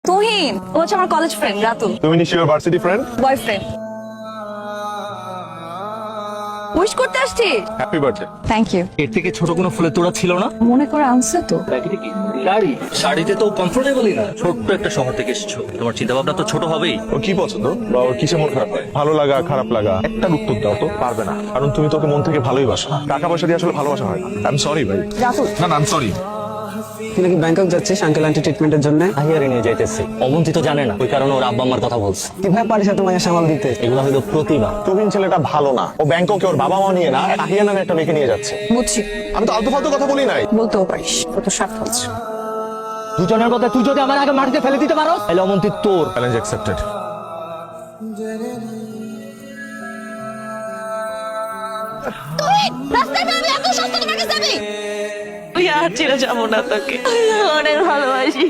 তুহিন ও হচ্ছে আমার college friend Ratul. তুমি নিশ্চয়ই ভার্সিটি ফ্রেন্ড? বয়ফ্রেন্ড। উইশ করতে আসছি। Happy birthday. Thank you. এর থেকে ছোট কোনো ফুলের তোড়া ছিল না? মনে করে আনছে তো। শাড়িতে তো কমফোর্টেবলই না। ছোট্ট একটা শহর থেকে এসেছো, তোমার চিন্তা ভাবনা তো ছোট হবেই। ও কি পছন্দ বা ওর কিসে মন খারাপ হয়? ভালো লাগা খারাপ লাগা একটার উত্তর দাও তো। পারবে না, কারণ তুমি তোকে মন থেকে ভালোই বাসো না। টাকা পয়সা দিয়ে আসলে ভালোবাসা হয় না। আই এম সরি ভাই। রাতুল না না, আই এম সরি। তুই নাকি ব্যাংকক যাচ্ছিস আঙ্কেল আন্টি ট্রিটমেন্টের জন্য? আহিয়ারে নিয়ে যাইতেছি, অবন্তি তো জানে না, ওই কারণে ওর আব্বা আম্মার কথা বলছে। কিভাবে পারিস এত মায়া সামাল দিতে? এগুলো হয়তো প্রতিভা। প্রবীণ ছেলেটা ভালো না, ও ব্যাংককে ওর বাবা মা নিয়ে না আহিয়া নামে একটা মেয়েকে নিয়ে যাচ্ছে। বুঝছি, আমি তো আলতু ফালতু কথা বলি নাই। বলতেও পারিস, ও তো স্বার্থ আছে। দুজনের কথা তুই যদি আমার আগে মাটিতে ফেলে দিতে পারো তাহলে অবন্তি তোর। Challenge accepted. রাস্তায় বেরোবি, এত সস্তা টাকা যাবি? তুই আর ছেড়ে যাবো না তোকে, অনেক ভালোবাসি।